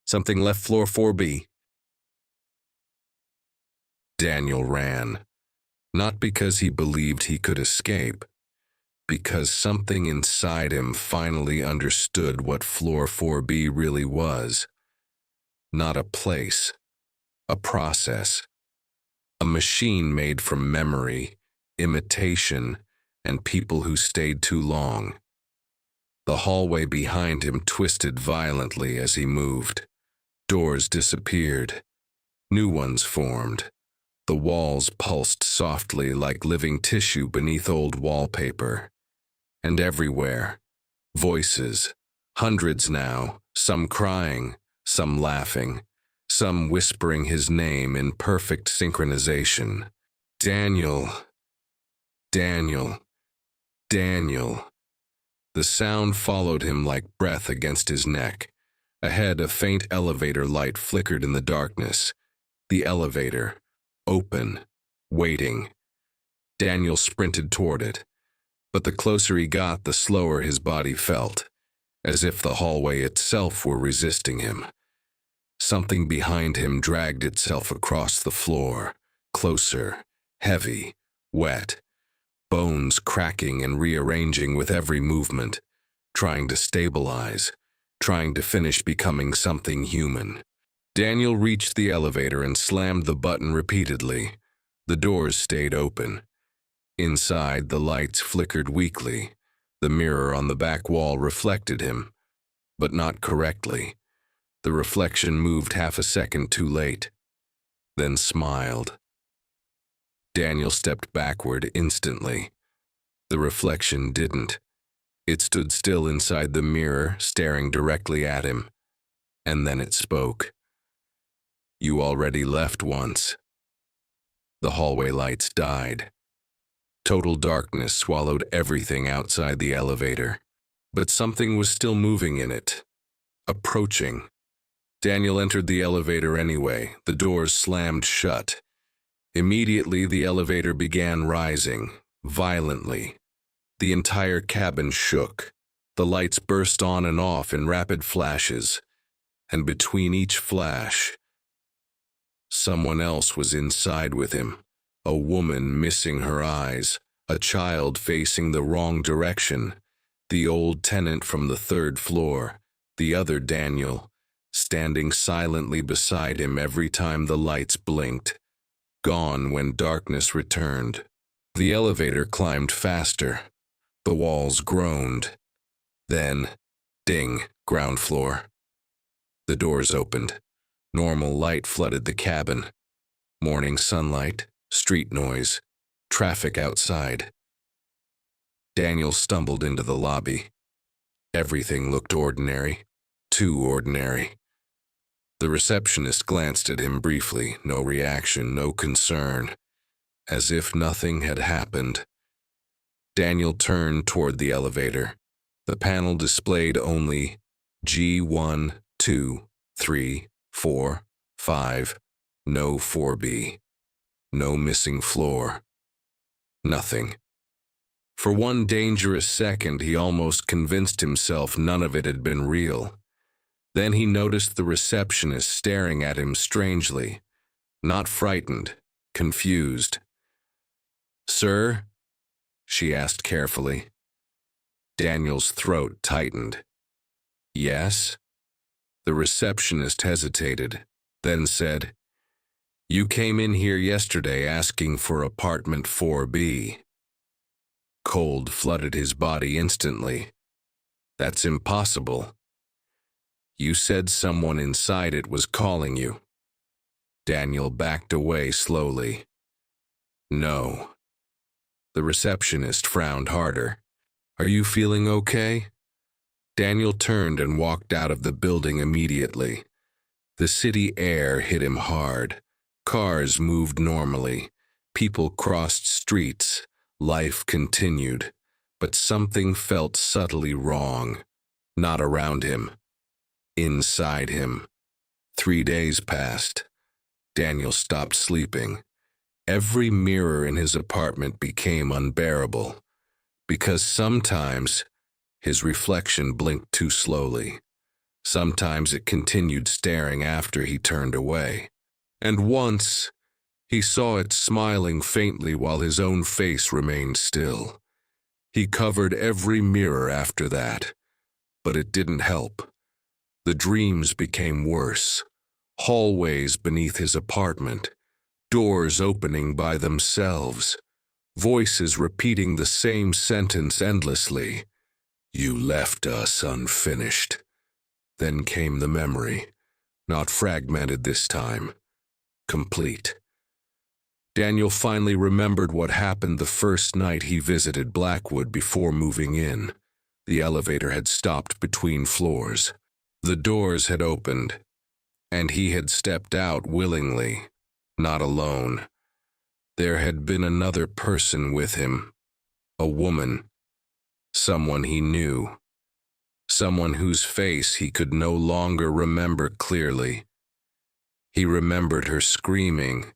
Something left floor 4B. Daniel ran, not because he believed he could escape, because something inside him finally understood what floor 4B really was. Not a place, a process, a machine made from memory, imitation, and people who stayed too long. The hallway behind him twisted violently as he moved. Doors disappeared. New ones formed. The walls pulsed softly like living tissue beneath old wallpaper. And everywhere, voices, hundreds now, some crying, some laughing, some whispering his name in perfect synchronization. Daniel, Daniel, Daniel. The sound followed him like breath against his neck. Ahead, a faint elevator light flickered in the darkness. The elevator, open, waiting. Daniel sprinted toward it. But the closer he got, the slower his body felt, as if the hallway itself were resisting him. Something behind him dragged itself across the floor, closer, heavy, wet, bones cracking and rearranging with every movement, trying to stabilize, trying to finish becoming something human. Daniel reached the elevator and slammed the button repeatedly. The doors stayed open. Inside, the lights flickered weakly. The mirror on the back wall reflected him, but not correctly. The reflection moved half a second too late, then smiled. Daniel stepped backward instantly. The reflection didn't. It stood still inside the mirror, staring directly at him. And then it spoke. "You already left once." The hallway lights died. Total darkness swallowed everything outside the elevator. But something was still moving in it. Approaching. Daniel entered the elevator anyway. The doors slammed shut. Immediately, the elevator began rising, violently. The entire cabin shook. The lights burst on and off in rapid flashes. And between each flash, someone else was inside with him. A woman missing her eyes, a child facing the wrong direction, the old tenant from the third floor, the other Daniel, standing silently beside him every time the lights blinked, gone when darkness returned. The elevator climbed faster. The walls groaned. Then, ding, ground floor. The doors opened. Normal light flooded the cabin. Morning sunlight, street noise, traffic outside. Daniel stumbled into the lobby. Everything looked ordinary, too ordinary. The receptionist glanced at him briefly, no reaction, no concern, as if nothing had happened. Daniel turned toward the elevator. The panel displayed only G1, 2, 3, 4, 5, no 4B. No missing floor. Nothing. For one dangerous second, he almost convinced himself none of it had been real. Then he noticed the receptionist staring at him strangely, not frightened, confused. "Sir?" she asked carefully. Daniel's throat tightened. "Yes?" The receptionist hesitated, then said, "You came in here yesterday asking for apartment 4B. Cold flooded his body instantly. "That's impossible. You said someone inside it was calling you." Daniel backed away slowly. "No." The receptionist frowned harder. "Are you feeling okay?" Daniel turned and walked out of the building immediately. The city air hit him hard. Cars moved normally. People crossed streets. Life continued. But something felt subtly wrong. Not around him. Inside him. 3 days passed. Daniel stopped sleeping. Every mirror in his apartment became unbearable. Because sometimes his reflection blinked too slowly. Sometimes it continued staring after he turned away. And once, he saw it smiling faintly while his own face remained still. He covered every mirror after that, but it didn't help. The dreams became worse. Hallways beneath his apartment, doors opening by themselves, voices repeating the same sentence endlessly. "You left us unfinished." Then came the memory, not fragmented this time, complete. Daniel finally remembered what happened the first night he visited Blackwood before moving in. The elevator had stopped between floors. The doors had opened, and he had stepped out willingly, not alone. There had been another person with him, a woman, someone he knew, someone whose face he could no longer remember clearly. He remembered her screaming.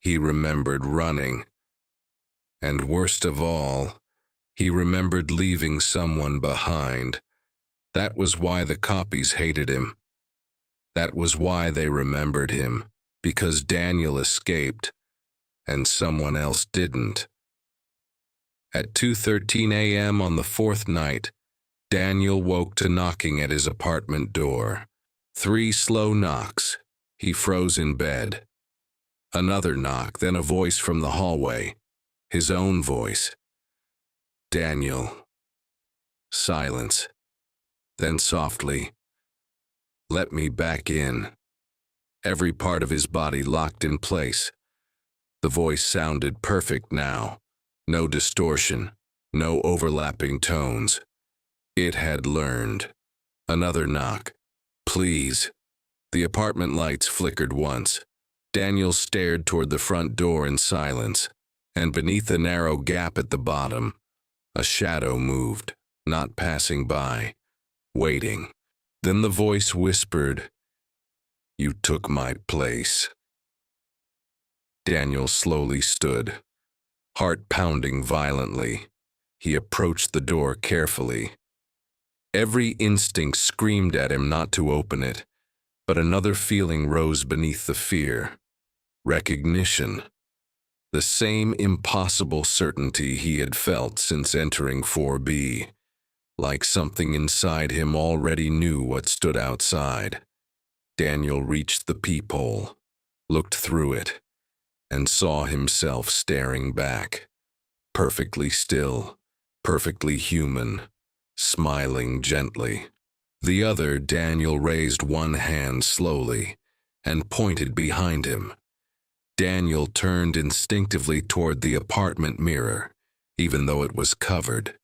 He remembered running. And worst of all, he remembered leaving someone behind. That was why the copies hated him. That was why they remembered him, because Daniel escaped, and someone else didn't. At 2:13 a.m. on the fourth night, Daniel woke to knocking at his apartment door. 3 slow knocks. He froze in bed. Another knock, then a voice from the hallway. His own voice. "Daniel." Silence. Then softly, "Let me back in." Every part of his body locked in place. The voice sounded perfect now. No distortion, no overlapping tones. It had learned. Another knock. "Please." The apartment lights flickered once. Daniel stared toward the front door in silence, and beneath the narrow gap at the bottom, a shadow moved, not passing by, waiting. Then the voice whispered, "You took my place." Daniel slowly stood, heart pounding violently. He approached the door carefully. Every instinct screamed at him not to open it, but another feeling rose beneath the fear. Recognition. The same impossible certainty he had felt since entering 4B. Like something inside him already knew what stood outside. Daniel reached the peephole, looked through it, and saw himself staring back. Perfectly still, perfectly human, smiling gently. The other, Daniel raised one hand slowly and pointed behind him. Daniel turned instinctively toward the apartment mirror, even though it was covered.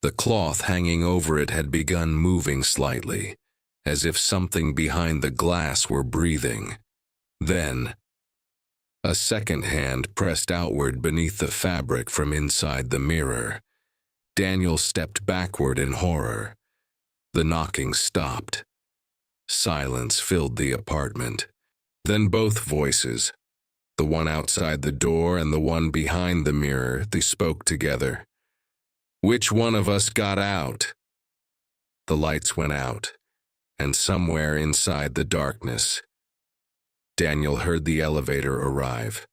The cloth hanging over it had begun moving slightly, as if something behind the glass were breathing. Then, a second hand pressed outward beneath the fabric from inside the mirror. Daniel stepped backward in horror. The knocking stopped. Silence filled the apartment. Then both voices, the one outside the door and the one behind the mirror, they spoke together. "Which one of us got out?" The lights went out, and somewhere inside the darkness, Daniel heard the elevator arrive.